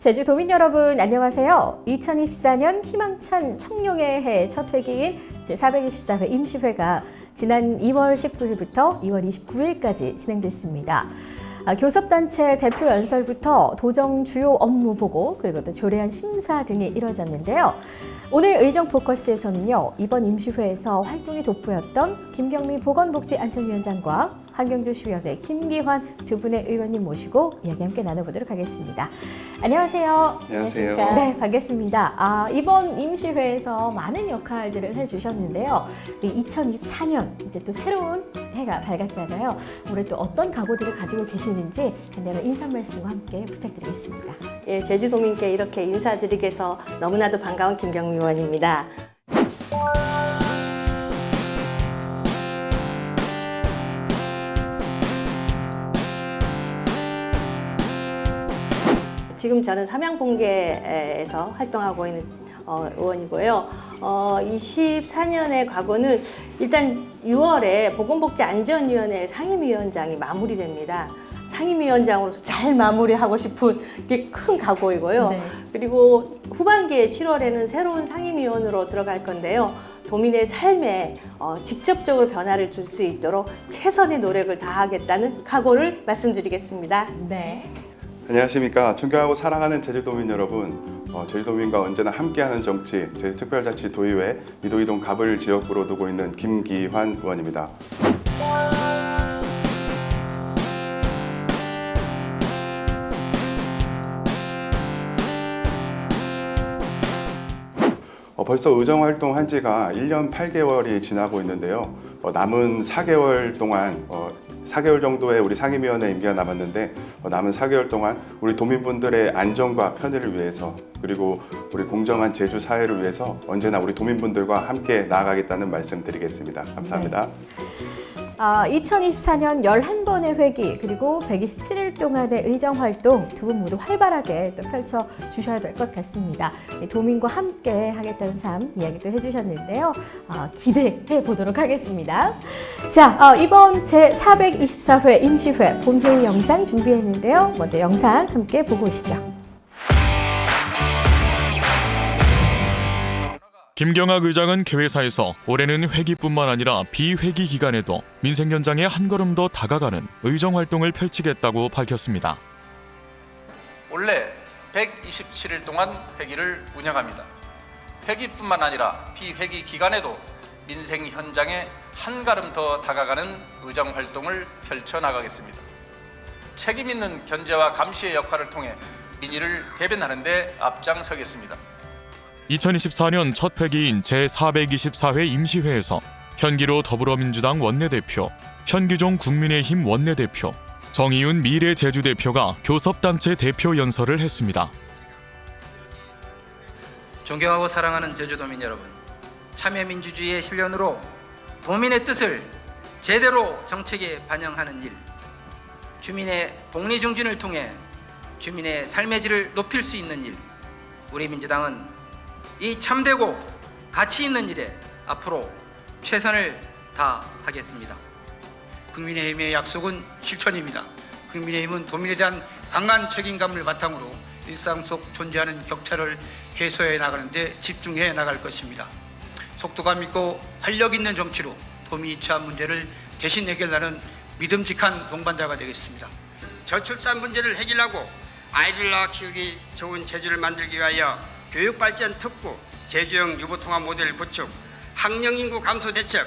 제주도민 여러분 안녕하세요. 2024년 희망찬 청룡의 해 첫 회기인 제424회 임시회가 지난 2월 19일부터 2월 29일까지 진행됐습니다. 교섭단체 대표 연설부터 도정 주요 업무 보고 그리고 또 조례안 심사 등이 이뤄졌는데요. 오늘 의정 포커스에서는요. 이번 임시회에서 활동이 돋보였던 김경미 보건복지안전위원장과 환경도시위원회 김기환 두 분의 의원님 모시고 이야기 함께 나눠보도록 하겠습니다. 안녕하세요. 안녕하세요. 네, 반갑습니다. 이번 임시회에서 많은 역할들을 해주셨는데요. 2024년 이제 또 새로운 해가 밝았잖아요. 올해 또 어떤 각오들을 가지고 계시는지 간단한 인사 말씀과 함께 부탁드리겠습니다. 예, 제주도민께 이렇게 인사드리게서 너무나도 반가운 김경미 의원입니다. 지금 저는 삼양봉계에서 활동하고 있는 의원이고요. 24년의 과거는 일단 6월에 보건복지안전위원회 상임위원장이 마무리됩니다. 상임위원장으로서 잘 마무리하고 싶은 게 큰 각오이고요. 네. 그리고 후반기에 7월에는 새로운 상임위원으로 들어갈 건데요. 도민의 삶에 직접적으로 변화를 줄 수 있도록 최선의 노력을 다하겠다는 각오를 말씀드리겠습니다. 네. 안녕하십니까. 존경하고 사랑하는 제주도민 여러분. 제주도민과 언제나 함께하는 정치, 제주특별자치도의회 이도이동 갑을 지역구로 두고 있는 김기환 의원입니다. 벌써 의정활동 한 지가 1년 8개월이 지나고 있는데요. 남은 4개월 동안 4개월 정도의 우리 상임위원회 임기가 남았는데 남은 4개월 동안 우리 도민분들의 안전과 편의를 위해서 그리고 우리 공정한 제주 사회를 위해서 언제나 우리 도민분들과 함께 나아가겠다는 말씀 드리겠습니다. 감사합니다. 네. 2024년 11번의 회기 그리고 127일 동안의 의정활동 두 분 모두 활발하게 또 펼쳐주셔야 될 것 같습니다. 도민과 함께 하겠다는 삶 이야기도 해주셨는데요. 기대해 보도록 하겠습니다. 자, 이번 제424회 임시회 본회의 영상 준비했는데요. 먼저 영상 함께 보고 오시죠. 김경학 의장은 개회사에서 올해는 회기뿐만 아니라 비회기 기간에도 민생 현장에 한 걸음 더 다가가는 의정 활동을 펼치겠다고 밝혔습니다. 올해 127일 동안 회기를 운영합니다. 회기뿐만 아니라 비회기 기간에도 민생 현장에 한 걸음 더 다가가는 의정 활동을 펼쳐나가겠습니다. 책임 있는 견제와 감시의 역할을 통해 민의를 대변하는 데 앞장서겠습니다. 2024년 첫 회기인 제424회 임시회에서 현기로 더불어민주당 원내대표, 현기종 국민의힘 원내대표, 정의윤 미래제주대표가 교섭단체 대표 연설을 했습니다. 존경하고 사랑하는 제주도민 여러분, 참여민주주의의 실현으로 도민의 뜻을 제대로 정책에 반영하는 일, 주민의 복리증진을 통해 주민의 삶의 질을 높일 수 있는 일, 우리 민주당은 이 참되고 가치 있는 일에 앞으로 최선을 다하겠습니다. 국민의힘의 약속은 실천입니다. 국민의힘은 도민에 대한 강한 책임감을 바탕으로 일상 속 존재하는 격차를 해소해 나가는 데 집중해 나갈 것입니다. 속도감 있고 활력 있는 정치로 도민이 처한 문제를 대신 해결하는 믿음직한 동반자가 되겠습니다. 저출산 문제를 해결하고 아이를 낳아 키우기 좋은 제주를 만들기 위하여 교육발전 특구, 제주형 유보통합 모델 구축, 학령인구 감소 대책,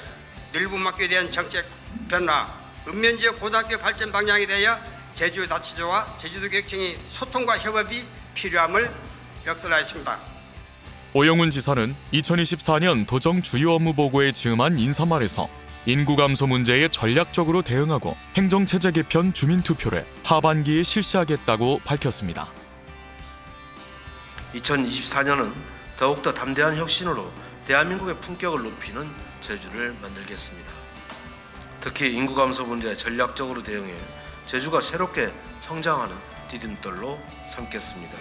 늘분막교에 대한 정책 변화, 읍면지역 고등학교 발전 방향에 대하여 제주자치조와 제주도교육청의 소통과 협업이 필요함을 역설하였습니다. 오영훈 지사는 2024년 도정 주요 업무 보고에 즈음한 인사말에서 인구 감소 문제에 전략적으로 대응하고 행정체제 개편 주민투표를 하반기에 실시하겠다고 밝혔습니다. 2024년은 더욱더 담대한 혁신으로 대한민국의 품격을 높이는 제주를 만들겠습니다. 특히 인구 감소 문제에 전략적으로 대응해 제주가 새롭게 성장하는 디딤돌로 삼겠습니다.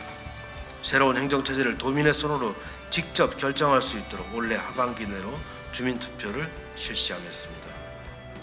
새로운 행정체제를 도민의 손으로 직접 결정할 수 있도록 올해 하반기 내로 주민투표를 실시하겠습니다.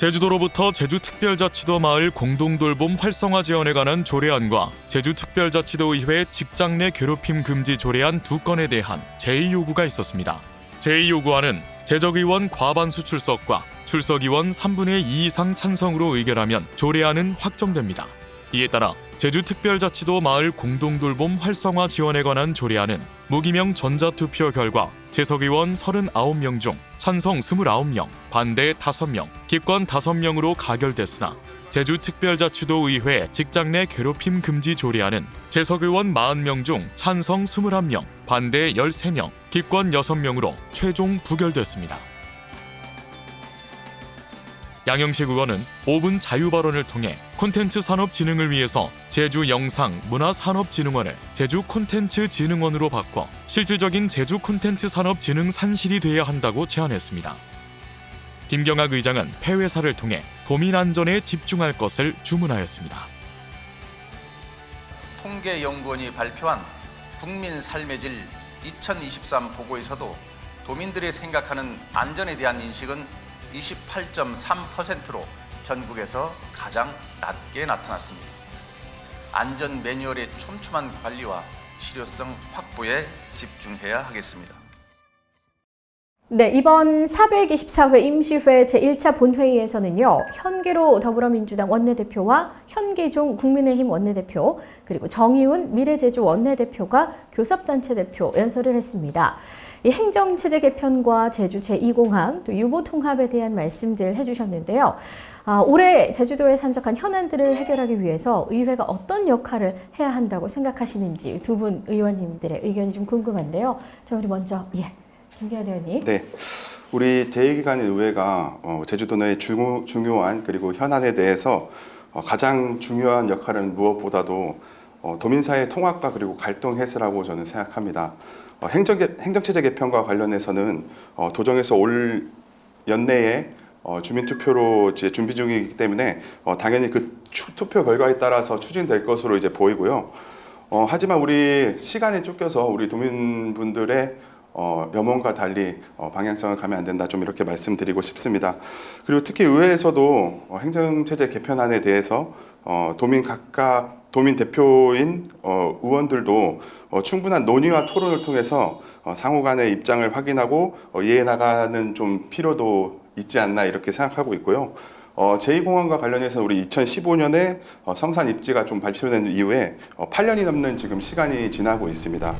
제주도로부터 제주특별자치도 마을 공동돌봄 활성화 지원에 관한 조례안과 제주특별자치도의회 직장 내 괴롭힘 금지 조례안 2건에 대한 제2요구가 있었습니다. 제2요구안은 재적의원 과반수 출석과 출석의원 3분의 2 이상 찬성으로 의결하면 조례안은 확정됩니다. 이에 따라 제주특별자치도 마을 공동돌봄 활성화 지원에 관한 조례안은 무기명 전자투표 결과 재석의원 39명 중 찬성 29명, 반대 5명, 기권 5명으로 가결됐으나 제주특별자치도의회 직장 내 괴롭힘 금지 조례안은 재석의원 40명 중 찬성 21명, 반대 13명, 기권 6명으로 최종 부결됐습니다. 양영식 의원은 5분 자유발언을 통해 콘텐츠 산업 진흥을 위해서 제주영상문화산업진흥원을 제주콘텐츠진흥원으로 바꿔 실질적인 제주 콘텐츠 산업 진흥 산실이 돼야 한다고 제안했습니다. 김경학 의장은 폐회사를 통해 도민 안전에 집중할 것을 주문하였습니다. 통계연구원이 발표한 국민 삶의 질 2023 보고에서도 도민들이 생각하는 안전에 대한 인식은 28.3%로 전국에서 가장 낮게 나타났습니다. 안전 매뉴얼의 촘촘한 관리와 실효성 확보에 집중해야 하겠습니다. 네, 이번 424회 임시회 제1차 본회의에서는요, 현계로 더불어민주당 원내대표와 현계종 국민의힘 원내대표, 그리고 정의훈 미래제주 원내대표가 교섭단체 대표 연설을 했습니다. 이 행정체제 개편과 제주 제2공항, 또 유보 통합에 대한 말씀들 해주셨는데요. 올해 제주도에 산적한 현안들을 해결하기 위해서 의회가 어떤 역할을 해야 한다고 생각하시는지 두 분 의원님들의 의견이 좀 궁금한데요. 자, 우리 먼저 김기현 의원님. 네, 우리 제2기관 의회가 제주도 내의 중요한 그리고 현안에 대해서 가장 중요한 역할은 무엇보다도 도민사회 통합과 그리고 갈등 해소라고 저는 생각합니다. 행정체제 개편과 관련해서는 도정에서 올 연내에 주민투표로 이제 준비 중이기 때문에 당연히 그 투표 결과에 따라서 추진될 것으로 이제 보이고요. 하지만 우리 시간에 쫓겨서 우리 도민분들의 염원과 달리 방향성을 가면 안 된다, 좀 이렇게 말씀드리고 싶습니다. 그리고 특히 의회에서도 행정체제 개편안에 대해서 도민 대표인 의원들도 충분한 논의와 토론을 통해서 상호 간의 입장을 확인하고 이해해 나가는 좀 필요도 있지 않나 이렇게 생각하고 있고요. 제2공항과 관련해서 우리 2015년에 성산 입지가 좀 발표된 이후에 8년이 넘는 지금 시간이 지나고 있습니다.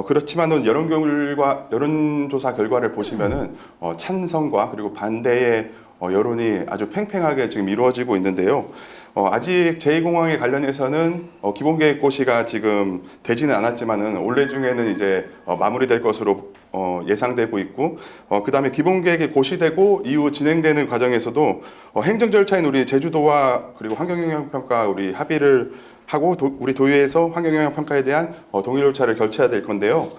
그렇지만은 여론조사 결과를 보시면은 찬성과 그리고 반대의 여론이 아주 팽팽하게 지금 이루어지고 있는데요. 아직 제2공항에 관련해서는 기본계획 고시가 지금 되지는 않았지만은 올해 중에는 이제 마무리될 것으로 예상되고 있고, 그 다음에 기본계획이 고시되고 이후 진행되는 과정에서도 행정 절차인 우리 제주도와 그리고 환경영향평가 우리 합의를 하고 우리 도의회에서 환경영향평가에 대한 동의 절차를 결치해야 될 건데요.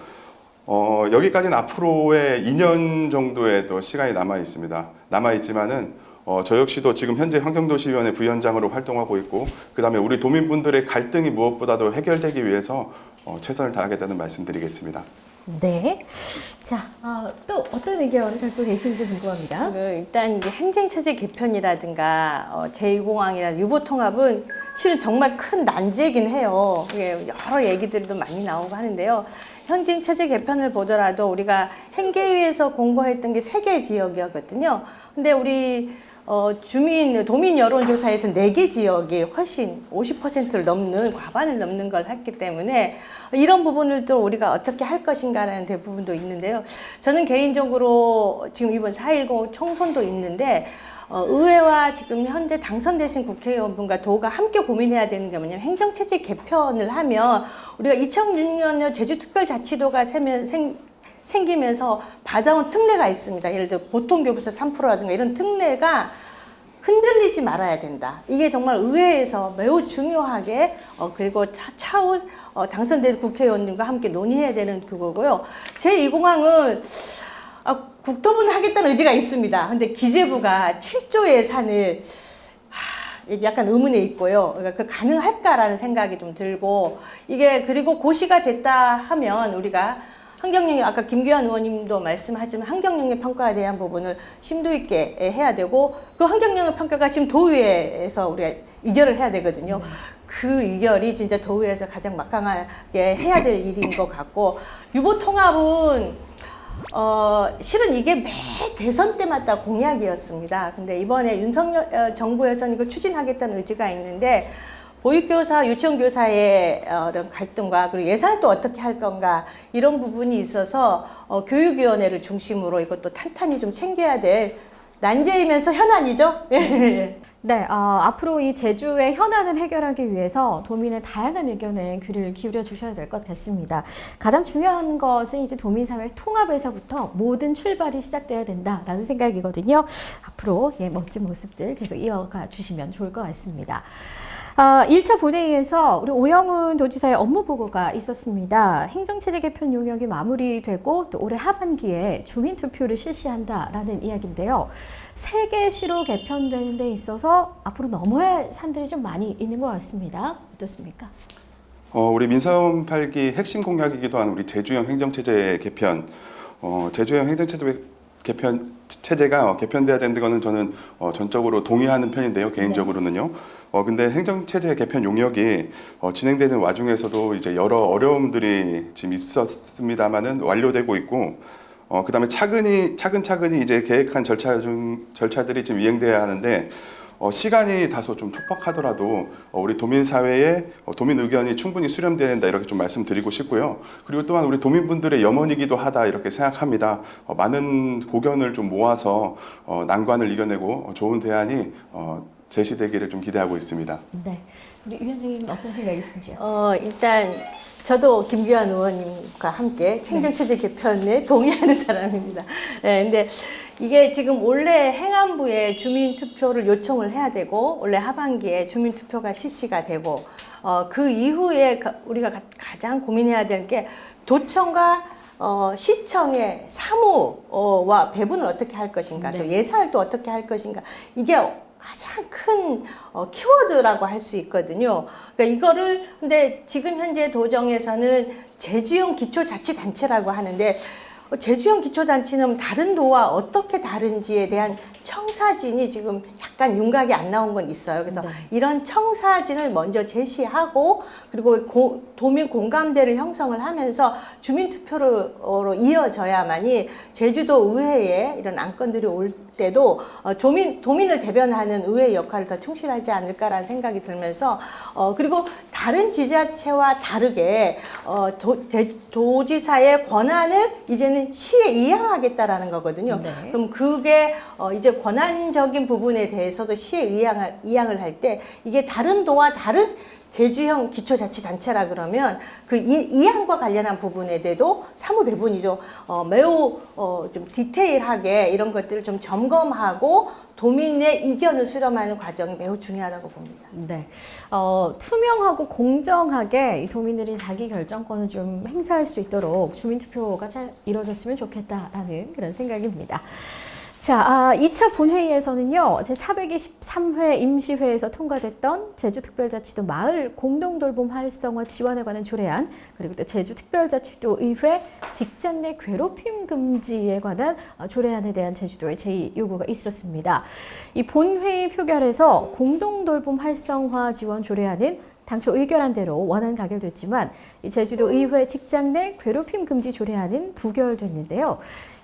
여기까지는 앞으로의 2년 정도의 또 시간이 남아 있습니다. 남아 있지만은 저 역시도 지금 현재 환경도시위원회 부위원장으로 활동하고 있고, 그 다음에 우리 도민분들의 갈등이 무엇보다도 해결되기 위해서 최선을 다하겠다는 말씀드리겠습니다. 네. 자, 또 어떤 의견을 갖고 계신지 궁금합니다. 일단 이제 행정체제 개편이라든가 제2공항이나 유보통합은 실은 정말 큰 난제이긴 해요. 여러 얘기들도 많이 나오고 하는데요. 행정체제 개편을 보더라도 우리가 행계위에서 공고했던 게 3개 지역이었거든요. 근데 우리 도민 여론조사에서 4개 지역이 훨씬 50%를 넘는, 과반을 넘는 걸 했기 때문에 이런 부분을 또 우리가 어떻게 할 것인가라는 대부분도 있는데요. 저는 개인적으로 지금 이번 4.10 총선도 있는데 의회와 지금 현재 당선되신 국회의원분과 도가 함께 고민해야 되는 게 뭐냐면, 행정체제 개편을 하면 우리가 2006년 제주특별자치도가 생기면서 받아온 특례가 있습니다. 예를 들어 보통교부세 3%라든가 이런 특례가 흔들리지 말아야 된다. 이게 정말 의회에서 매우 중요하게 그리고 차후 당선된 국회의원님과 함께 논의해야 되는 그거고요. 제2공항은 국토부는 하겠다는 의지가 있습니다. 근데 기재부가 7조 예산을 약간 의문에 있고요. 그러니까 그 가능할까라는 생각이 좀 들고, 이게 그리고 고시가 됐다 하면 우리가 환경영향 아까 김규환 의원님도 말씀하지만 환경영향 평가에 대한 부분을 심도 있게 해야 되고 그 환경영향 평가가 지금 도의회에서 우리가 의결을 해야 되거든요. 그 의결이 진짜 도의회에서 가장 막강하게 해야 될 일인 것 같고 유보통합은 실은 이게 매 대선 때마다 공약이었습니다. 근데 이번에 윤석열 정부에서는 이걸 추진하겠다는 의지가 있는데 보육교사, 유치원교사의 이런 갈등과 그리고 예산을 또 어떻게 할 건가 이런 부분이 있어서 교육위원회를 중심으로 이것도 탄탄히 좀 챙겨야 될 난제이면서 현안이죠. 네, 앞으로 이 제주의 현안을 해결하기 위해서 도민의 다양한 의견에 귀를 기울여 주셔야 될 것 같습니다. 가장 중요한 것은 이제 도민사회 통합에서부터 모든 출발이 시작돼야 된다라는 생각이거든요. 앞으로 멋진 모습들 계속 이어가 주시면 좋을 것 같습니다. 1차 본회의에서 우리 오영훈 도지사의 업무 보고가 있었습니다. 행정체제 개편 용역이 마무리되고 또 올해 하반기에 주민투표를 실시한다라는 이야기인데요. 3개 시로 개편되는 데 있어서 앞으로 넘어야 할 산들이 좀 많이 있는 것 같습니다. 어떻습니까? 우리 민사원 8기 핵심 공약이기도 한 우리 제주형 행정체제 개편, 제주형 행정체제 개편 체제가 개편돼야 되는 거는 저는 전적으로 동의하는 편인데요. 개인적으로는요. 근데 행정체제 개편 용역이 진행되는 와중에서도 이제 여러 어려움들이 지금 있었습니다만은 완료되고 있고, 그다음에 차근차근히 이제 계획한 절차들이 지금 이행돼야 하는데. 시간이 다소 좀 촉박하더라도 우리 도민 사회에 도민 의견이 충분히 수렴돼야 된다 이렇게 좀 말씀드리고 싶고요. 그리고 또한 우리 도민분들의 염원이기도 하다 이렇게 생각합니다. 많은 고견을 좀 모아서 난관을 이겨내고 좋은 대안이 제시되기를 좀 기대하고 있습니다. 네, 우리 위원장님 어떤 생각이 있으신지요? 일단 저도 김규환 의원님과 함께 행정체제 개편에 동의하는 사람입니다. 네, 근데 이게 지금 올해 행안부에 주민투표를 요청을 해야 되고 올해 하반기에 주민투표가 실시가 되고 그 이후에 우리가 가장 고민해야 되는 게 도청과 시청의 사무와 배분을 어떻게 할 것인가, 또 예산을 또 어떻게 할 것인가, 이게 가장 큰 키워드라고 할 수 있거든요. 그러니까 이거를 근데 지금 현재 도정에서는 제주형 기초자치단체라고 하는데 제주형 기초단체는 다른 도와 어떻게 다른지에 대한 청사진이 지금 약간 윤곽이 안 나온 건 있어요. 그래서 이런 청사진을 먼저 제시하고 그리고 도민 공감대를 형성을 하면서 주민투표로 이어져야만이 제주도 의회에 이런 안건들이 올 때도 도민을 대변하는 의회 역할을 더 충실하지 않을까라는 생각이 들면서 그리고 다른 지자체와 다르게 도지사의 권한을 이제는 시에 이양하겠다라는 거거든요. 네. 그럼 그게 이제 권한적인 부분에 대해서도 시에 이양을 할 때 이게 다른 도와 다른 제주형 기초자치단체라 그러면 그 이양과 관련한 부분에 대해도 사무 배분이죠. 매우 좀 디테일하게 이런 것들을 좀 점검하고 도민의 의견을 수렴하는 과정이 매우 중요하다고 봅니다. 네, 투명하고 공정하게 이 도민들이 자기 결정권을 좀 행사할 수 있도록 주민투표가 잘 이루어졌으면 좋겠다라는 그런 생각입니다. 자, 2차 본회의에서는요, 제423회 임시회에서 통과됐던 제주특별자치도 마을 공동돌봄 활성화 지원에 관한 조례안, 그리고 또 제주특별자치도 의회 직장 내 괴롭힘 금지에 관한 조례안에 대한 제주도의 제2요구가 있었습니다. 이 본회의 표결에서 공동돌봄 활성화 지원 조례안은 당초 의결한 대로 원안 가결됐지만 이 제주도 의회 직장 내 괴롭힘 금지 조례안은 부결됐는데요.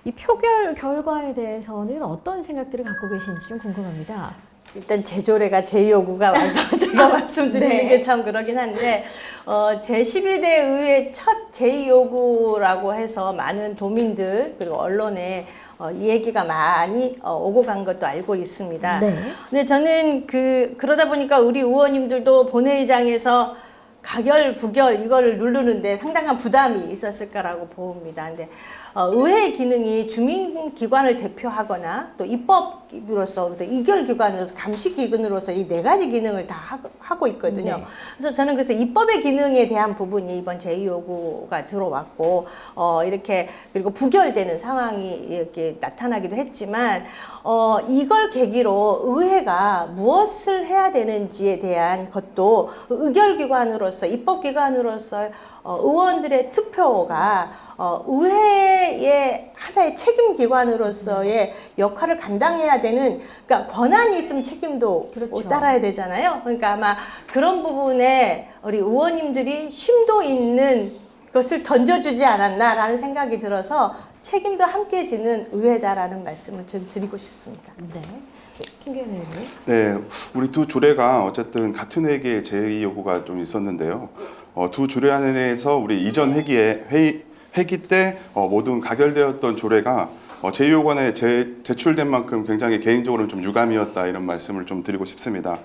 이 표결 결과에 대해서는 어떤 생각들을 갖고 계신지 좀 궁금합니다. 일단 제조례가 제2요구가 와서 제가 말씀드리는 게 참 그러긴 한데 제12대 의회 첫 제2요구라고 해서 많은 도민들 그리고 언론에 이 얘기가 많이 오고 간 것도 알고 있습니다. 네. 근데 저는 그러다 보니까 우리 의원님들도 본회의장에서 가결, 부결 이거를 누르는데 상당한 부담이 있었을 거라고 봅니다. 근데 의회의 기능이 주민기관을 대표하거나 또 입법으로서 또 의결기관으로서 감시기관으로서 이 4가지 기능을 다 하고 있거든요. 네. 그래서 저는 그래서 입법의 기능에 대한 부분이 이번 제2요구가 들어왔고 이렇게 그리고 부결되는 상황이 이렇게 나타나기도 했지만 이걸 계기로 의회가 무엇을 해야 되는지에 대한 것도 의결기관으로서 입법기관으로서 의원들의 투표가 의회의 하나의 책임기관으로서의 역할을 감당해야 되는, 그러니까 권한이 있으면 책임도 그렇죠. 따라야 되잖아요. 그러니까 아마 그런 부분에 우리 의원님들이 심도 있는 것을 던져주지 않았나라는 생각이 들어서 책임도 함께 지는 의회다라는 말씀을 좀 드리고 싶습니다. 네. 김기현 의원님. 네, 우리 두 조례가 어쨌든 같은 회기에 제2요구가 좀 있었는데요. 두 조례안에 대해서 우리 이전 회기 때 모든 가결되었던 조례가 제2요구안에 제출된 만큼 굉장히 개인적으로는 좀 유감이었다, 이런 말씀을 좀 드리고 싶습니다.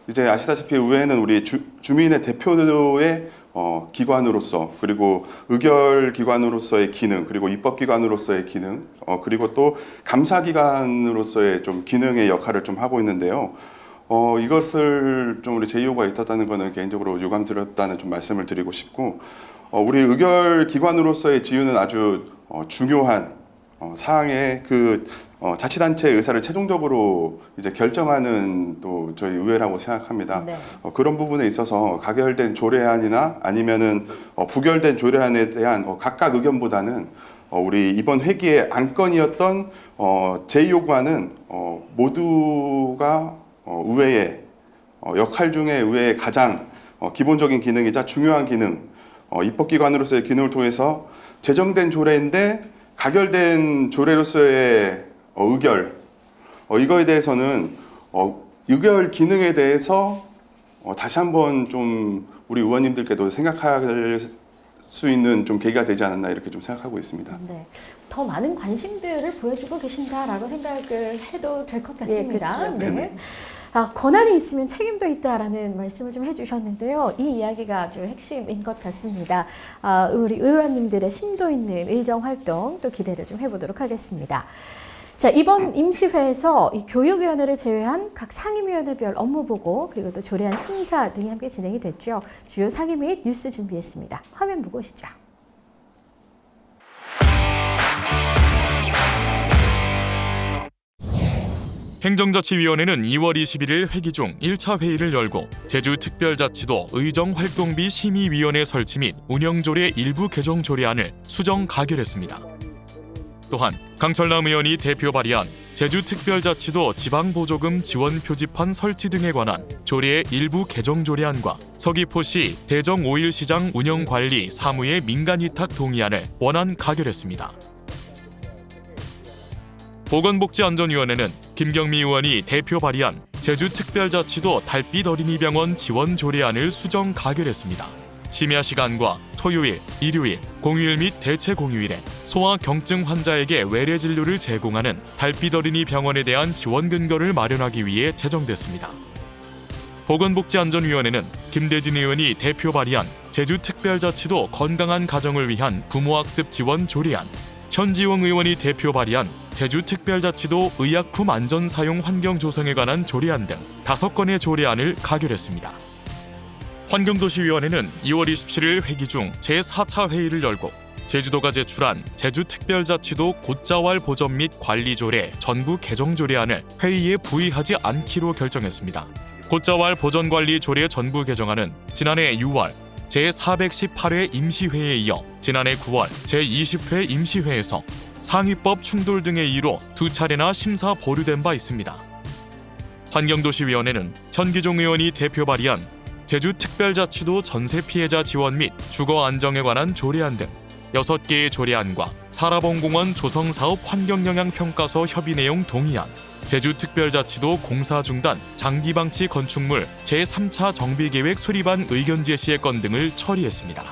이제 아시다시피 의회는 우리 주민의 대표의 기관으로서, 그리고 의결기관으로서의 기능, 그리고 입법기관으로서의 기능, 그리고 또 감사기관으로서의 좀 기능의 역할을 좀 하고 있는데요. 이것을 좀 우리 제2요구가 있었다는 것은 개인적으로 유감스럽다는 좀 말씀을 드리고 싶고, 우리 의결기관으로서의 지위는 아주 중요한 사항의 그 자치단체의 의사를 최종적으로 이제 결정하는 또 저희 의회라고 생각합니다. 네. 그런 부분에 있어서 가결된 조례안이나 아니면은 부결된 조례안에 대한 각각 의견보다는 우리 이번 회기의 안건이었던 제2요구안은 모두가 의회의 역할 중에 의회의 가장 기본적인 기능이자 중요한 기능, 입법기관으로서의 기능을 통해서 제정된 조례인데 가결된 조례로서의 의결, 이거에 대해서는 의결 기능에 대해서 다시 한번 좀 우리 의원님들께도 생각할 수 있는 좀 계기가 되지 않았나, 이렇게 좀 생각하고 있습니다. 네. 더 많은 관심들을 보여주고 계신다라고 생각을 해도 될 것 같습니다. 그렇습니다. 네. 권한이 있으면 책임도 있다라는 말씀을 좀 해주셨는데요. 이 이야기가 아주 핵심인 것 같습니다. 우리 의원님들의 심도 있는 의정활동 또 기대를 좀 해보도록 하겠습니다. 자, 이번 임시회에서 이 교육위원회를 제외한 각 상임위원회별 업무보고, 그리고 또 조례안 심사 등이 함께 진행이 됐죠. 주요 상임 및 뉴스 준비했습니다. 화면 보고 오시죠. 행정자치위원회는 2월 21일 회기 중 1차 회의를 열고 제주특별자치도 의정활동비 심의위원회 설치 및 운영조례 일부 개정 조례안을 수정 가결했습니다. 또한 강철남 의원이 대표 발의한 제주특별자치도 지방보조금 지원 표지판 설치 등에 관한 조례의 일부 개정 조례안과 서귀포시 대정 5일 시장 운영관리 사무의 민간위탁 동의안을 원안 가결했습니다. 보건복지안전위원회는 김경미 의원이 대표 발의한 제주특별자치도 달빛 어린이병원 지원 조례안을 수정 가결했습니다. 심야 시간과 토요일, 일요일, 공휴일 및 대체 공휴일에 소아 경증 환자에게 외래 진료를 제공하는 달빛 어린이 병원에 대한 지원 근거를 마련하기 위해 제정됐습니다. 보건복지안전위원회는 김대진 의원이 대표 발의한 제주특별자치도 건강한 가정을 위한 부모학습 지원 조례안, 현지용 의원이 대표 발의한 제주특별자치도 의약품 안전 사용 환경 조성에 관한 조례안 등 5건의 조례안을 가결했습니다. 환경도시위원회는 2월 27일 회기 중 제4차 회의를 열고 제주도가 제출한 제주특별자치도 곶자왈 보전 및 관리조례 전부 개정 조례안을 회의에 부의하지 않기로 결정했습니다. 곶자왈 보전관리조례 전부 개정안은 지난해 6월 제418회 임시회에 이어 지난해 9월 제20회 임시회에서 상위법 충돌 등의 이유로 2차례나 심사 보류된 바 있습니다. 환경도시위원회는 현기종 의원이 대표 발의한 제주특별자치도 전세 피해자 지원 및 주거 안정에 관한 조례안 등 6개의 조례안과 사라봉공원 조성사업 환경영향평가서 협의 내용 동의안, 제주특별자치도 공사 중단 장기방치 건축물 제3차 정비계획 수립안 의견 제시의 건 등을 처리했습니다.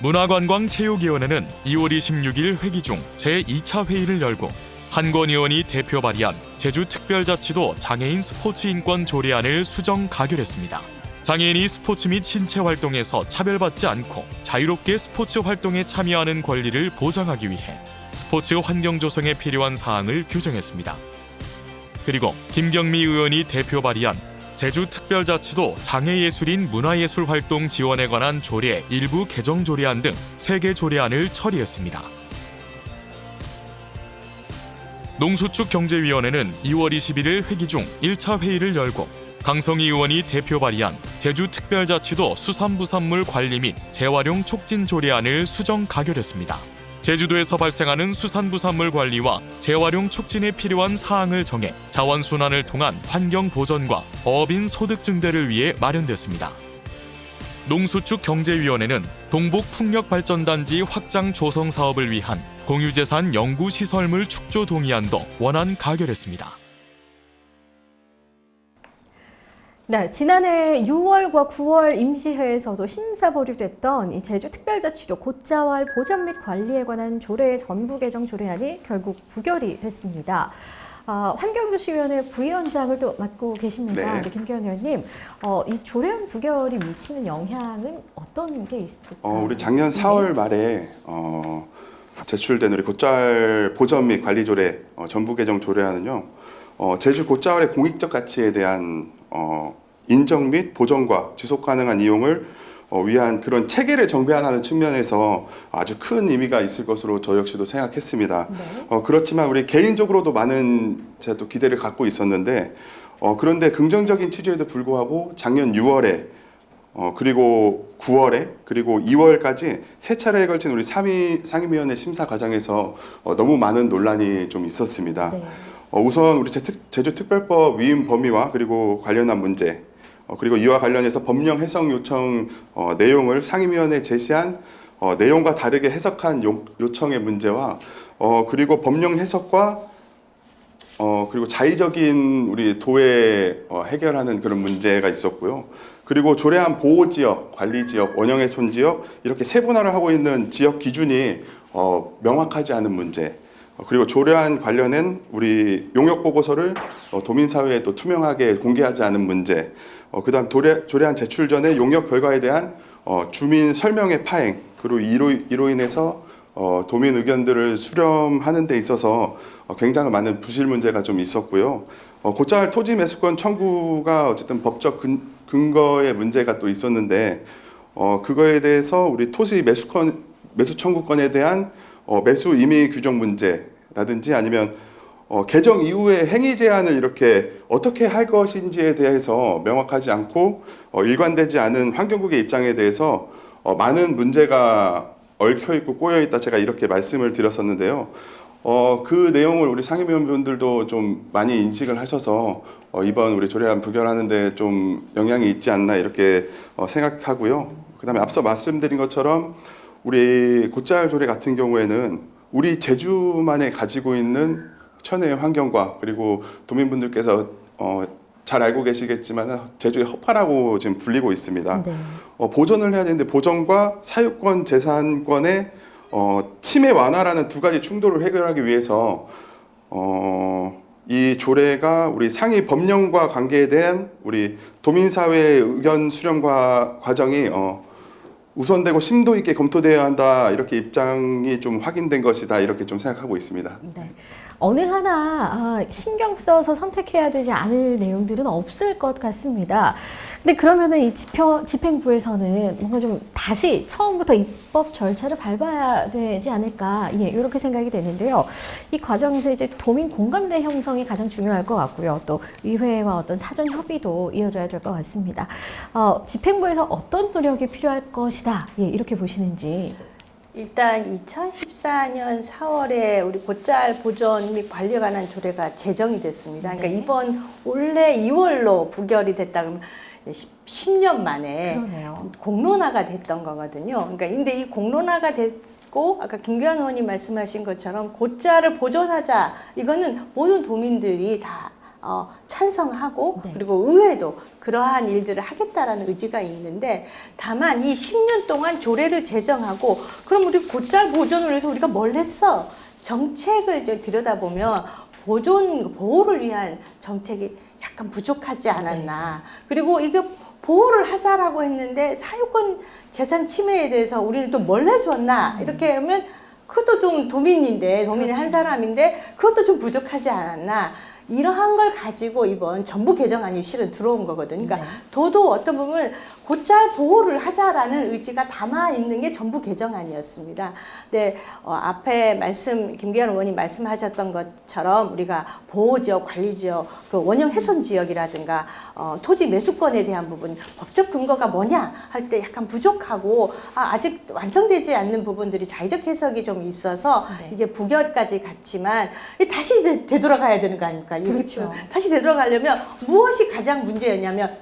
문화관광체육위원회는 2월 26일 회기 중 제2차 회의를 열고 한권 의원이 대표 발의한 제주특별자치도 장애인 스포츠 인권 조례안을 수정 가결했습니다. 장애인이 스포츠 및 신체 활동에서 차별받지 않고 자유롭게 스포츠 활동에 참여하는 권리를 보장하기 위해 스포츠 환경 조성에 필요한 사항을 규정했습니다. 그리고 김경미 의원이 대표 발의한 제주특별자치도 장애예술인 문화예술 활동 지원에 관한 조례 일부 개정 조례안 등 3개 조례안을 처리했습니다. 농수축경제위원회는 2월 21일 회기 중 1차 회의를 열고 강성희 의원이 대표 발의한 제주특별자치도 수산부산물 관리 및 재활용 촉진 조례안을 수정 가결했습니다. 제주도에서 발생하는 수산부산물 관리와 재활용 촉진에 필요한 사항을 정해 자원순환을 통한 환경 보전과 어업인 소득 증대를 위해 마련됐습니다. 농수축경제위원회는 동북풍력발전단지 확장 조성 사업을 위한 공유재산 연구시설물 축조 동의안도 원안 가결했습니다. 네, 지난해 6월과 9월 임시회에서도 심사 보류됐던 이 제주특별자치도 곶자왈 보전 및 관리에 관한 조례 전부 개정 조례안이 결국 부결이 됐습니다. 환경도시위원회 부위원장을 또 맡고 계십니다. 네. 우리 김기현 의원님, 이 조례안 부결이 미치는 영향은 어떤 게 있을까요? 우리 작년 4월 말에 제출된 우리 곶자왈 보전 및 관리 조례 전부 개정 조례안은요, 제주 곶자왈의 공익적 가치에 대한 인정 및 보존과 지속 가능한 이용을 위한 그런 체계를 정비하는 측면에서 아주 큰 의미가 있을 것으로 저 역시도 생각했습니다. 네. 그렇지만 우리 개인적으로도 많은 제가 또 기대를 갖고 있었는데 그런데 긍정적인 취지에도 불구하고 작년 6월에 그리고 9월에 그리고 2월까지 3차례에 걸친 우리 상임위원회 심사 과정에서 너무 많은 논란이 좀 있었습니다. 네. 우선 우리 제주특별법 위임 범위와 그리고 관련한 문제, 그리고 이와 관련해서 법령 해석 요청 내용을 상임위원회에 제시한 내용과 다르게 해석한 요청의 문제와 그리고 법령 해석과 그리고 자의적인 우리 도에 해결하는 그런 문제가 있었고요. 그리고 조례안 보호지역, 관리지역, 원형해촌지역 이렇게 세분화를 하고 있는 지역 기준이 명확하지 않은 문제, 그리고 조례안 관련된 우리 용역 보고서를 도민사회에 또 투명하게 공개하지 않은 문제, 그다음 조례안 제출 전에 용역 결과에 대한 주민 설명의 파행, 그리고 이로 인해서 도민 의견들을 수렴하는 데 있어서 굉장히 많은 부실 문제가 좀 있었고요. 곶자왈 토지 매수권 청구가 어쨌든 법적 근거의 문제가 또 있었는데 그거에 대해서 우리 토지 매수 청구권에 대한 매수 임의 규정 문제라든지 아니면 개정 이후에 행위 제한을 이렇게 어떻게 할 것인지에 대해서 명확하지 않고 일관되지 않은 환경국의 입장에 대해서 많은 문제가 얽혀 있고 꼬여 있다 제가 이렇게 말씀을 드렸었는데요. 그 내용을 우리 상임위원분들도 좀 많이 인식을 하셔서 이번 우리 조례안 부결하는데 좀 영향이 있지 않나 이렇게 생각하고요. 그다음에 앞서 말씀드린 것처럼 우리 곶자왈 조례 같은 경우에는 우리 제주만에 가지고 있는 천혜의 환경과 그리고 도민분들께서 잘 알고 계시겠지만 제주의 허파라고 지금 불리고 있습니다. 네. 보존을 해야 되는데 보존과 사유권, 재산권의 침해 완화라는 두 가지 충돌을 해결하기 위해서 이 조례가 우리 상위 법령과 관계에 대한 우리 도민사회의 의견 수렴 과정이 우선되고 심도 있게 검토되어야 한다 이렇게 입장이 좀 확인된 것이다 이렇게 좀 생각하고 있습니다. 네. 어느 하나 신경 써서 선택해야 되지 않을 내용들은 없을 것 같습니다. 근데 그러면은 이 집행부에서는 뭔가 좀 다시 처음부터 입법 절차를 밟아야 되지 않을까, 이렇게 생각이 되는데요. 이 과정에서 이제 도민 공감대 형성이 가장 중요할 것 같고요. 또 의회와 어떤 사전 협의도 이어져야 될 것 같습니다. 집행부에서 어떤 노력이 필요할 것이다, 이렇게 보시는지. 일단 2014년 4월에 우리 곶자왈 보존 및 관리에 관한 조례가 제정이 됐습니다. 그러니까 네. 이번 올해 2월로 부결이 됐다 그러면 10년 만에 그러네요. 공론화가 됐던 거거든요. 그러니까 근데 이 공론화가 됐고 아까 김기현 의원님 말씀하신 것처럼 곶자왈을 보존하자, 이거는 모든 도민들이 다 찬성하고 네. 그리고 의회도 그러한 일들을 하겠다라는 의지가 있는데, 다만 이 10년 동안 조례를 제정하고 그럼 우리 곶자왈 보존을 위해서 우리가 뭘 했어? 정책을 이제 들여다보면 보호를 위한 정책이 약간 부족하지 않았나. 그리고 이게 보호를 하자라고 했는데 사유권 재산 침해에 대해서 우리는 또 뭘 해줬나 이렇게 하면 그것도 좀 도민인데 도민의 한 사람인데 그것도 좀 부족하지 않았나. 이러한 걸 가지고 이번 정부 개정안이 실은 들어온 거거든요. 그러니까 도도 어떤 부분 곧잘 보호를 하자라는 의지가 담아 있는 게 정부 개정안이었습니다. 근데 앞에 김기현 의원님 말씀하셨던 것처럼 우리가 보호지역, 관리지역, 그 원형 훼손 지역이라든가 토지 매수권에 대한 부분 법적 근거가 뭐냐 할 때 약간 부족하고 아직 완성되지 않는 부분들이 자의적 해석이 좀 있어서 이게 부결까지 갔지만 다시 되돌아가야 되는 거 아닙니까? 그렇죠. 다시 되돌아가려면 무엇이 가장 문제였냐면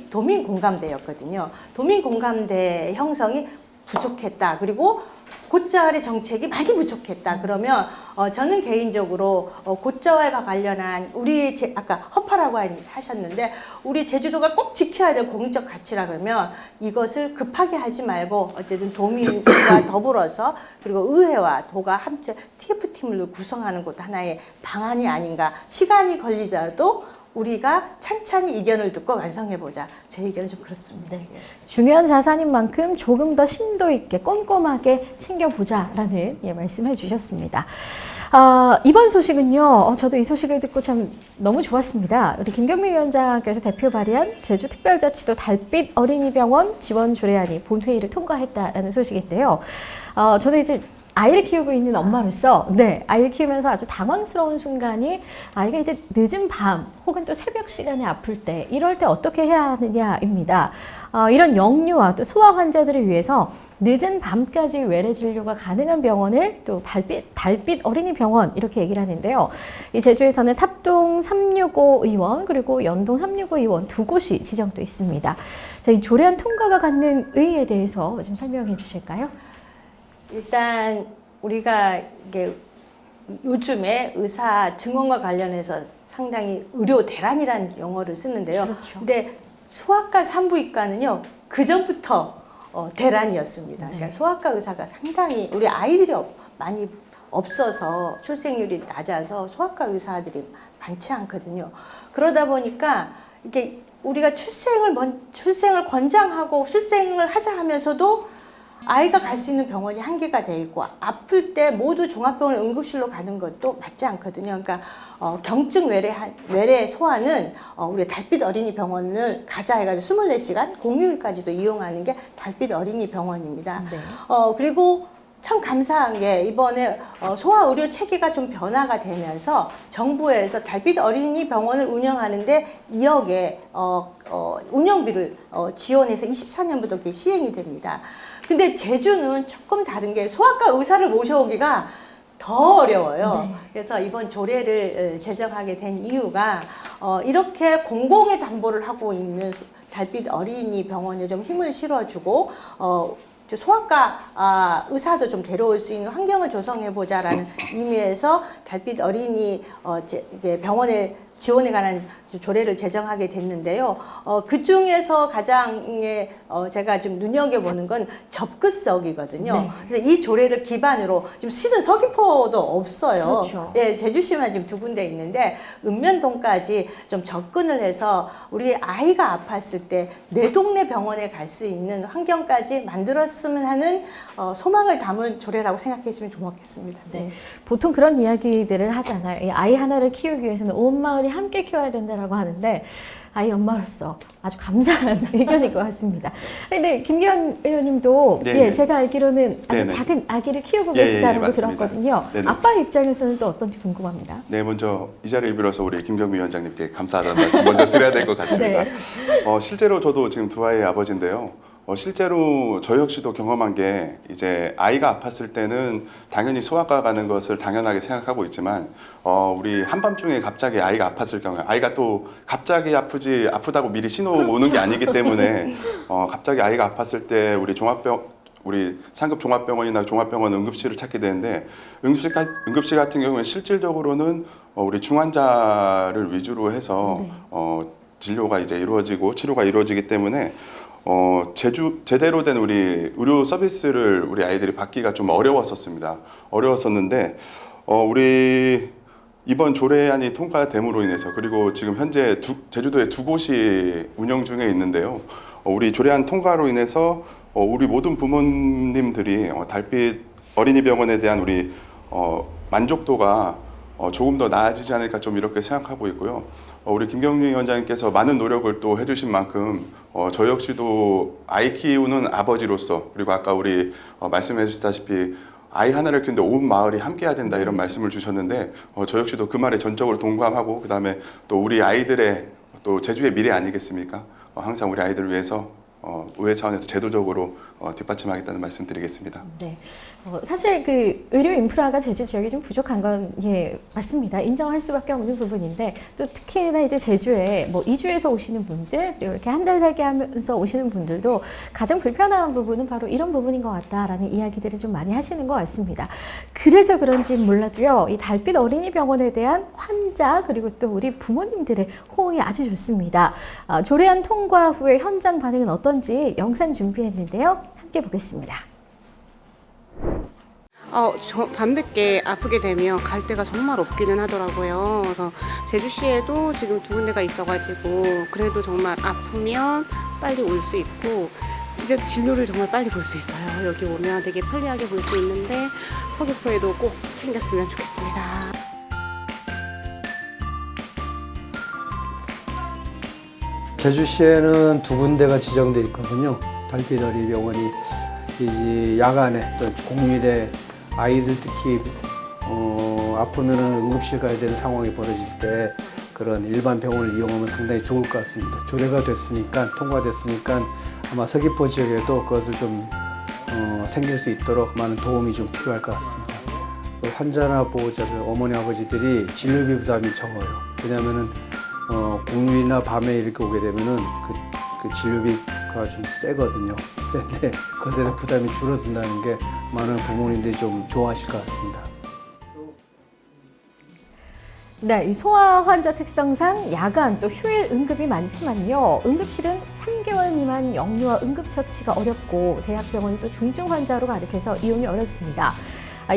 도민 공감대였거든요. 도민 공감대 형성이 부족했다. 그리고 곧자활의 정책이 많이 부족했다. 그러면 저는 개인적으로 곧자활과 관련한 아까 허파라고 하셨는데 우리 제주도가 꼭 지켜야 될 공익적 가치라 그러면 이것을 급하게 하지 말고 어쨌든 도민과 더불어서 그리고 의회와 도가 함께 TF팀을 구성하는 것도 하나의 방안이 아닌가. 시간이 걸리더라도 우리가 찬찬히 의견을 듣고 완성해보자. 제 의견은 좀 그렇습니다. 네. 중요한 자산인 만큼 조금 더 심도 있게 꼼꼼하게 챙겨보자라는 말씀해 주셨습니다. 이번 소식은요. 저도 이 소식을 듣고 참 너무 좋았습니다. 우리 김경미 위원장께서 대표 발의한 제주특별자치도 달빛 어린이병원 지원 조례안이 본회의를 통과했다라는 소식인데요. 저도 이제 아이를 키우고 있는 엄마로서 아이를 키우면서 아주 당황스러운 순간이 아이가 이제 늦은 밤 혹은 또 새벽 시간에 아플 때 이럴 때 어떻게 해야 하느냐입니다. 이런 영유아 또 소아 환자들을 위해서 늦은 밤까지 외래 진료가 가능한 병원을 또 달빛 어린이 병원 이렇게 얘기를 하는데요. 이 제주에서는 탑동 365 의원 그리고 연동 365 의원 두 곳이 지정돼 있습니다. 자, 이 조례안 통과가 갖는 의의에 대해서 좀 설명해 주실까요? 일단 우리가 이게 요즘에 의사 증언과 관련해서 상당히 의료 대란이라는 용어를 쓰는데요. 그렇죠. 근데 소아과 산부인과는요 그 전부터 대란이었습니다. 그러니까 소아과 의사가 상당히 우리 아이들이 많이 없어서 출생률이 낮아서 소아과 의사들이 많지 않거든요. 그러다 보니까 이게 우리가 출생을 권장하고 출생을 하자 하면서도 아이가 갈 수 있는 병원이 한계가 돼 있고 아플 때 모두 종합병원 응급실로 가는 것도 맞지 않거든요. 그러니까 경증 외래 소아는 우리 달빛 어린이 병원을 가자 해가지고 24시간 공휴일까지도 이용하는 게 달빛 어린이 병원입니다. 네. 그리고 참 감사한 게 이번에 소아 의료 체계가 좀 변화가 되면서 정부에서 달빛 어린이 병원을 운영하는데 2억의 운영비를 지원해서 24년부터 그게 시행이 됩니다. 근데 제주는 조금 다른 게 소아과 의사를 모셔오기가 더 어려워요. 그래서 이번 조례를 제정하게 된 이유가 이렇게 공공의 담보를 하고 있는 달빛 어린이 병원에 좀 힘을 실어주고 소아과 의사도 좀 데려올 수 있는 환경을 조성해보자라는 의미에서 달빛 어린이 병원에 지원에 관한 조례를 제정하게 됐는데요. 그 중에서 가장 제가 좀 눈여겨보는 건 접근성이거든요. 네. 그래서 이 조례를 기반으로 지금 실은 서귀포도 없어요. 그렇죠. 예, 제주시만 지금 2군데 있는데 읍면동까지 좀 접근을 해서 우리 아이가 아팠을 때 내 동네 병원에 갈 수 있는 환경까지 만들었으면 하는 소망을 담은 조례라고 생각해 주시면 좋겠습니다. 네. 보통 그런 이야기들을 하잖아요. 이 아이 하나를 키우기 위해서는 온 마을이 함께 키워야 된다라고 하는데 아이 엄마로서 아주 감사한 의견인 것 같습니다. 근데 김기현 의원님도 제가 알기로는 아주 작은 아기를 키우고 계시다는 거 들었거든요. 네네. 아빠의 입장에서는 또 어떤지 궁금합니다. 네, 먼저 이 자리를 빌어서 우리 김경미 위원장님께 감사하다는 말씀 먼저 드려야 될 것 같습니다. 실제로 저도 지금 두 아이의 아버지인데요. 실제로 저 역시도 경험한 게 이제 아이가 아팠을 때는 당연히 소아과 가는 것을 당연하게 생각하고 있지만 우리 한밤중에 갑자기 아이가 아팠을 경우에 아이가 또 갑자기 아프다고 미리 신호 오는 게 아니기 때문에 갑자기 아이가 아팠을 때 우리 상급 종합병원이나 종합병원 응급실을 찾게 되는데 응급실 같은 경우에 실질적으로는 우리 중환자를 위주로 해서 진료가 이제 이루어지고 치료가 이루어지기 때문에 제대로 된 우리 의료 서비스를 우리 아이들이 받기가 좀 어려웠었습니다. 어려웠었는데 우리 이번 조례안이 통과됨으로 인해서 그리고 지금 현재 제주도에 2곳이 운영 중에 있는데요. 우리 조례안 통과로 인해서 우리 모든 부모님들이 달빛 어린이병원에 대한 우리 만족도가 조금 더 나아지지 않을까 좀 이렇게 생각하고 있고요. 우리 김경림 위원장님께서 많은 노력을 또 해주신 만큼 저 역시도 아이 키우는 아버지로서 그리고 아까 우리 말씀해 주셨다시피 아이 하나를 키우는데 온 마을이 함께 해야 된다 이런 말씀을 주셨는데 저 역시도 그 말에 전적으로 동감하고 그다음에 또 우리 아이들의 또 제주의 미래 아니겠습니까? 항상 우리 아이들을 위해서 의회 차원에서 제도적으로 뒷받침하겠다는 말씀드리겠습니다. 네, 사실 그 의료 인프라가 제주 지역이 좀 부족한 건 맞습니다. 인정할 수밖에 없는 부분인데 또 특히나 이제 제주에 뭐 이주해서 오시는 분들 그리고 이렇게 한 달 살기 하면서 오시는 분들도 가장 불편한 부분은 바로 이런 부분인 것 같다라는 이야기들을 좀 많이 하시는 것 같습니다. 그래서 그런지 몰라도요, 이 달빛 어린이병원에 대한 환자 그리고 또 우리 부모님들의 호응이 아주 좋습니다. 조례안 통과 후에 현장 반응은 어떤지 영상 준비했는데요. 함께 보겠습니다. 밤늦게 아프게 되면 갈 데가 정말 없기는 하더라고요. 그래서 제주시에도 지금 2군데가 있어가지고 그래도 정말 아프면 빨리 올 수 있고 진짜 진료를 정말 빨리 볼 수 있어요. 여기 오면 되게 편리하게 볼 수 있는데 서귀포에도 꼭 생겼으면 좋겠습니다. 제주시에는 2군데가 지정되어 있거든요. 달빛 어린이병원이 이 야간에 또 공휴일에 아이들 특히 아프면 응급실 가야 되는 상황이 벌어질 때 그런 일반 병원을 이용하면 상당히 좋을 것 같습니다. 조례가 됐으니까 통과됐으니까 아마 서귀포 지역에도 그것을 좀 생길 수 있도록 많은 도움이 좀 필요할 것 같습니다. 환자나 보호자들, 어머니 아버지들이 진료비 부담이 적어요. 왜냐하면은 공휴일이나 밤에 이렇게 오게 되면은 그 진료비가 좀 세거든요. 센데 그것에 대한 부담이 줄어든다는 게 많은 부모님들이 좀 좋아하실 것 같습니다. 네, 이 소아 환자 특성상 야간 또 휴일 응급이 많지만요. 응급실은 3개월 미만 영유아 응급처치가 어렵고 대학병원이 또 중증 환자로 가득해서 이용이 어렵습니다.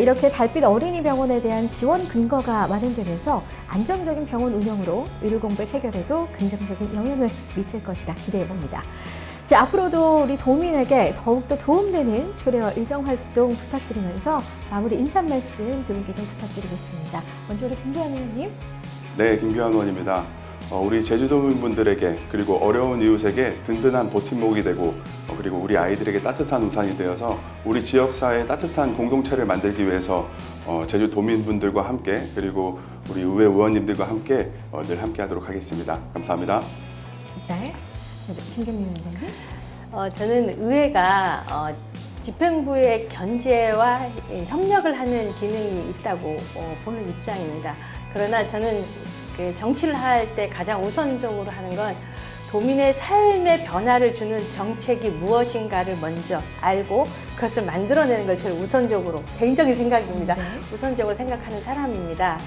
이렇게 달빛 어린이병원에 대한 지원 근거가 마련되면서 안정적인 병원 운영으로 의료 공백 해결에도 긍정적인 영향을 미칠 것이라 기대해봅니다. 자, 앞으로도 우리 도민에게 더욱더 도움되는 조례와 의정활동 부탁드리면서 마무리 인사 말씀 두 분께 좀 부탁드리겠습니다. 먼저 우리 김규환 의원님. 네, 김규환 의원입니다. 우리 제주도민분들에게 그리고 어려운 이웃에게 든든한 버팀목이 되고 그리고 우리 아이들에게 따뜻한 우산이 되어서 우리 지역사회의 따뜻한 공동체를 만들기 위해서 제주도민분들과 함께 그리고 우리 의회 의원님들과 함께 늘 함께 하도록 하겠습니다. 감사합니다. 네, 김경민 위원장님. 저는 의회가 집행부의 견제와 협력을 하는 기능이 있다고 보는 입장입니다. 그러나 저는 정치를 할 때 가장 우선적으로 하는 건 도민의 삶의 변화를 주는 정책이 무엇인가를 먼저 알고 그것을 만들어내는 걸 제일 우선적으로, 개인적인 생각입니다. 우선적으로 생각하는 사람입니다.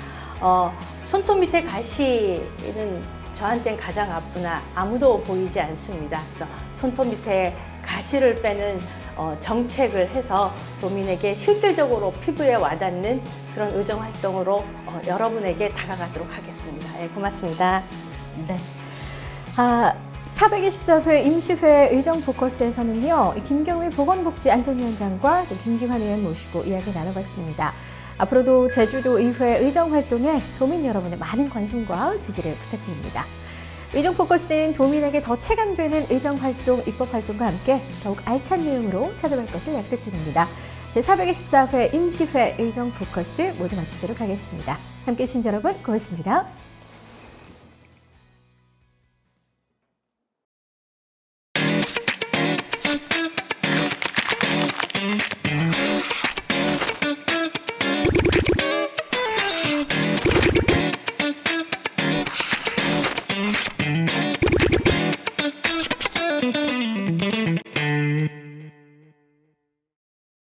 손톱 밑에 가시는 저한테는 가장 아프나 아무도 보이지 않습니다. 그래서 손톱 밑에 가시를 빼는 정책을 해서 도민에게 실질적으로 피부에 와닿는 그런 의정활동으로 여러분에게 다가가도록 하겠습니다. 예, 고맙습니다. 네. 424회 임시회 의정 포커스에서는요, 김경미 보건복지안전위원장과 김기환 의원 모시고 이야기 나눠봤습니다. 앞으로도 제주도 의회 의정 활동에 도민 여러분의 많은 관심과 지지를 부탁드립니다. 의정 포커스는 도민에게 더 체감되는 의정 활동, 입법 활동과 함께 더욱 알찬 내용으로 찾아갈 것을 약속드립니다. 제424회 임시회 의정 포커스 모두 마치도록 하겠습니다. 함께해 주신 여러분 고맙습니다.